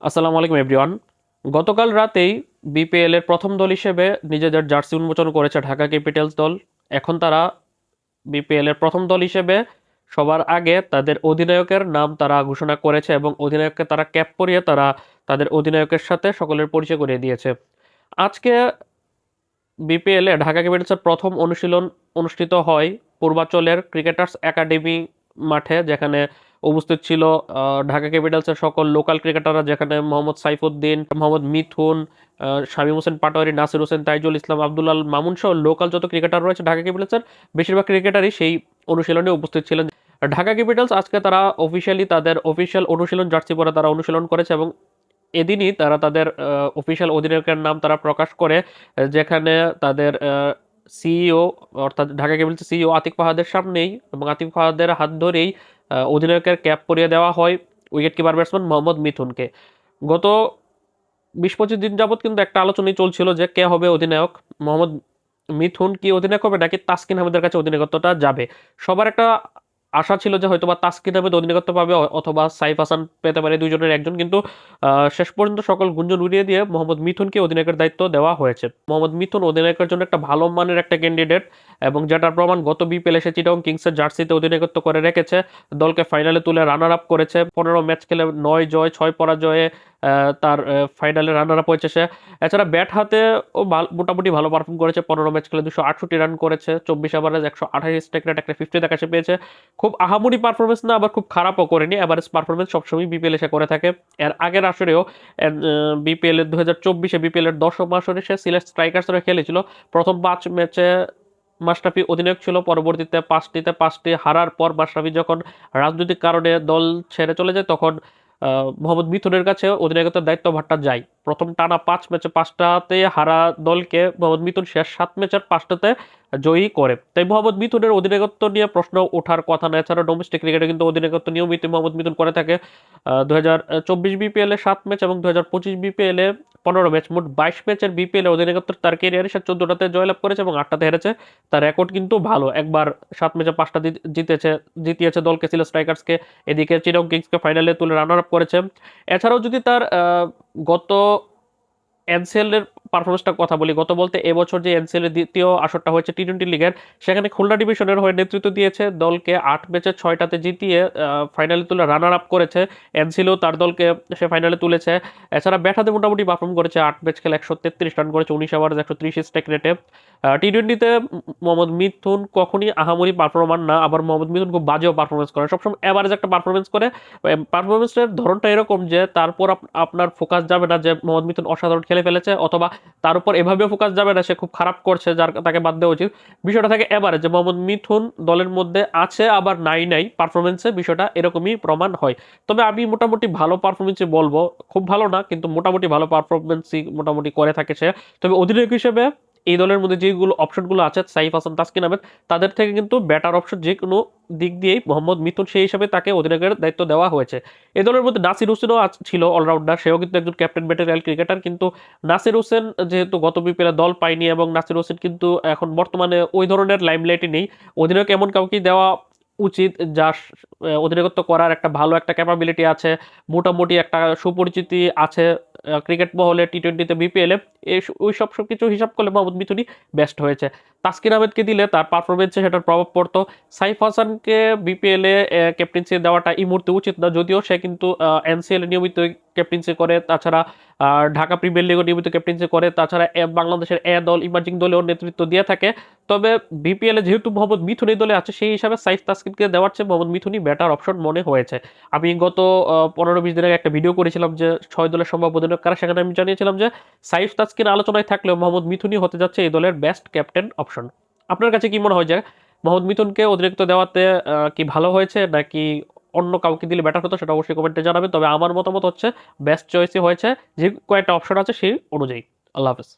আসসালামু আলাইকুম এভরিওয়ান। গতকাল রাতেই বিপিএল এর প্রথম দল হিসেবে নিজেদের জার্সি উন্মোচন করেছে ঢাকা ক্যাপিটালস দল। এখন তারা বিপিএল এর প্রথম দল হিসেবে সবার আগে তাদের অধিনায়কের নাম তারা ঘোষণা করেছে এবং অধিনায়ককে তারা ক্যাপ পরিয়ে তারা তাদের অধিনায়কের সাথে সকলের পরিচয় করিয়ে দিয়েছে। আজকে বিপিএল এ ঢাকা ক্যাপিটালসের প্রথম অনুশীলন অনুষ্ঠিত হয় পূর্বাঞ্চলের ক্রিকেটার্স একাডেমি মাঠে, যেখানে উপস্থিত ছিল ঢাকা ক্যাপিটালসের সকল লোকাল ক্রিকেটাররা, যেখানে মোহাম্মদ সাইফুদ্দিন, মোহাম্মদ মিথুন, শামীম হোসেন পাটোয়ারি, নাসির হোসেন, তাইজুল ইসলাম, আব্দুল্লাল মামুন সহ লোকাল যত ক্রিকেটার রয়েছে ঢাকা ক্যাপিটালসের বেশিরভাগ ক্রিকেটারই সেই অনুশীলনে উপস্থিত ছিলেন। ঢাকা ক্যাপিটালস আজকে তারা অফিসিয়ালি তাদের অফিসিয়াল অনুশীলন জার্সি পরে তারা অনুশীলন করেছে এবং এদিনই তারা তাদের অফিসিয়াল অধিনায়কের নাম তারা প্রকাশ করে, যেখানে তাদের সিইও অর্থাৎ ঢাকা ক্যাপিটালস সিইও আতিক ফাহাদের সামনেই এবং আতিক ফাহাদের হাত ধরেই অধিনায়কের ক্যাপ পরিয়ে দেওয়া হয় উইকেট কিপার ব্যাটসম্যান মোহাম্মদ মিথুনকে। গত 20-25 দিন যাবৎ কিন্তু একটা আলোচনাই চলছিল যে কে হবে অধিনায়ক, মোহাম্মদ মিথুন কি অধিনায়ক হবে নাকি তাসকিন আহমেদের কাছে অধিনায়কত্বটা যাবে। সবার একটা আশা ছিল যে হয়তোবা তাসকিন আহমেদ অধিনায়কত্ব পাবে অথবা সাইফ হাসান পেতে পারে, দুইজনের একজন, কিন্তু শেষ পর্যন্ত সকল গুঞ্জন উড়িয়ে দিয়ে মোহাম্মদ মিথুনকে অধিনায়কের দায়িত্ব দেওয়া হয়েছে। মোহাম্মদ মিথুন অধিনায়কের জন্য একটা ভালো মানের একটা ক্যান্ডিডেট এবং যেটার প্রমাণ গত বিপিএল এসে চিটাগং কিংসের জার্সিতে অধিনায়কত্ব করে রেখেছে, দলকে ফাইনালে তুলে রানার আপ করেছে, 15 ম্যাচ খেলে 9 জয় 6 পরাজয়ে তার ফাইনালে রানার আপ হয়েছে সে। এছাড়া ব্যাট হাতে ও মোটামুটি ভালো পারফর্ম করেছে, 15 ম্যাচ খেলে 268 রান করেছে, 24 ওভারে 128 স্ট্রাইক রেট, একটা 50 দেখা পেয়েছে। খুব আহামরি পারফরমেন্স না, আবার খুব খারাপও করেনি, এভারেজ পারফরমেন্স সবসময় বিপিএল এসে করে থাকে। এর আগের আসরেও বিপিএল এর 2024-এ বিপিএল এর 10ম আসরে সে সিলেট স্ট্রাইকার্সরা খেলেছিল। প্রথম 5 ম্যাচে মাশরাফি অধিনায়ক ছিল, পরবর্তীতে 5টি হারার পর মাশরাফি যখন রাজনৈতিক কারণে দল ছেড়ে চলে যায় তখন মোহাম্মদ মিথুনের কাছে অধিনায়কত্বের দায়িত্বভারটা যায়। প্রথম টানা 5 ম্যাচে 5টাতে হারা দলকে মোহাম্মদ মিথুন শেষ 7 ম্যাচের 5টাতে জয়ী করে। তাই মোহাম্মদ মিথুনের অধিনায়কত্ব নিয়ে প্রশ্ন ওঠার কথা না। এছাড়া ডোমেস্টিক ক্রিকেটে কিন্তু অধিনায়কত্ব নিয়মিত মোহাম্মদ মিথুন করে থাকে। 2024 বিপিএল এ 7 ম্যাচ এবং 2025 বিপিএল এ 15 ম্যাচ, মোট 22 ম্যাচের বিপিএল এ অধিনায়কত্ব তার ক্যারিয়ারে সে 14টাতে জয়লাভ করেছে এবং 8টাতে হেরেছে। তার রেকর্ড কিন্তু ভালো, একবার 7 ম্যাচে 5টা জিতিয়েছে দলকে, সিলেট স্ট্রাইকার্সকে, এদিকে চিটাগং কিংসকে ফাইনালে তুলে রানার আপ করেছে। এছাড়াও যদি তার গত এনসিএল এর পারফরমেন্সটার কথা বলি, গত বলতে এবছর যে এনসিএল এর দ্বিতীয় আসরটা হয়েছে টি-20 লিগের, সেখানে খুলনা ডিভিশনের হয়ে নেতৃত্ব দিয়েছে, দলকে 8 ম্যাচে 6টাতে জিতিয়ে ফাইনালে তুলে রানার আপ করেছে। এনসিএলও তার দলকে সে ফাইনালে তুলেছে। এছাড়া ব্যাট হাতে মোটামুটি পারফর্ম করেছে, 8 ম্যাচ খেলে 133 রান করেছে, 19 ওভারে 130 স্ট্রাইক রেটে। টি-20তে মোহাম্মদ মিথুন কখনই আহামরি পারফরমার না, আবার মোহাম্মদ মিথুন খুব বাজেও পারফরমেন্স করে, সবসময় এভারেজ একটা পারফরমেন্স করে। পারফরমেন্সের ধরনটা এরকম যে তারপর আপনার ফোকাস যাবে না যে মোহাম্মদ মিথুন অসাধারণ খেলে ফেলেছে, অথবা তার উপর এভাবেও ফোকাস যাবে না সে খুব খারাপ করছে যার তাকে বাদ দেওয়া উচিত। বিষয়টা থাকে এভারেজ, যে মোহাম্মদ মিথুন দলের মধ্যে আছে আবার নাই পারফরমেন্সে, বিষয়টা এরকমই প্রমাণ হয়। তবে আমি মোটামুটি ভালো পারফরমেন্সই বলবো, খুব ভালো না কিন্তু মোটামুটি ভালো পারফরমেন্সই মোটামুটি করে থাকে সে। তবে অধিনায়ক হিসেবে এই দলের মধ্যে যেগুলো অপশনগুলো আছে, সাইফ হাসান, তাসকিন আহমেদ, তাদের থেকে কিন্তু বেটার অপশন যে কোনো দিক দিয়েই মোহাম্মদ মিথুন, সেই হিসাবে তাকে অধিনায়কের দায়িত্ব দেওয়া হয়েছে। এই দলের মধ্যে নাসির হোসেনও ছিল অলরাউন্ডার, সেও কিন্তু একজন ক্যাপ্টেন ম্যাটেরিয়াল ক্রিকেটার, কিন্তু নাসির হোসেন যেহেতু গত বিপিএলে দল পায়নি এবং নাসির হোসেন কিন্তু এখন বর্তমানে ওই ধরনের লাইমলাইটই নেই, অধিনায়ক এমন কাউকে দেওয়া উচিত যার অধিনায়কত্ব করার একটা ভালো একটা ক্যাপাবিলিটি আছে, মোটামুটি একটা সুপরিচিতি আছে ক্রিকেট মহলে, টি-20তে, বিপিএলে। ওই সব কিছু হিসাব করলে মোহাম্মদ মিথুনই বেস্ট হয়েছে। তাসকিন আহমেদকে দিলে তার পারফরমেন্সে সেটার প্রভাব পড়তো। সাইফ হাসানকে বিপিএলে ক্যাপ্টেন্সি দেওয়াটা এই মুহূর্তে উচিত না, যদিও সে কিন্তু এনসিএল নিয়মিত ক্যাপ্টেন্সি করে, তাছাড়া ঢাকা প্রিমিয়ার লিগও নিয়মিত ক্যাপ্টেন্সি করে, তাছাড়া বাংলাদেশের দল ইমার্জিং দলেও নেতৃত্ব দিয়ে থাকে। তবে বিপিএলে যেহেতু মোহাম্মদ মিথুন এই দলে আছে, সেই হিসাবে সাইফ তাসকিনকে দেওয়ার চেয়ে মোহাম্মদ মিথুনই বেটার অপশন মনে হয়েছে। আমি গত 15-20 দিন আগে একটা ভিডিও করেছিলাম যে 6 দলের সম্ভাব্য অধিনায়ক কারা, সেখানে আমি জানিয়েছিলাম যে সাইফ তাসকিন আলোচনায় থাকলেও মোহাম্মদ মিথুনই হতে যাচ্ছে এই দলের বেস্ট ক্যাপ্টেন অপশন। আপনার কাছে কি মনে হয় যে মোহাম্মদ মিথুনকে অতিরিক্ত দেওয়াতে কি ভালো হয়েছে নাকি অন্য কাউকে দিলে বেটার হতো, সেটা অবশ্যই কমেন্টে জানাবেন। তবে আমার মতামত হচ্ছে বেস্ট চয়েসই হয়েছে, যে কয়েকটা অপশন আছে সেই অনুযায়ী। আল্লাহ হাফেজ।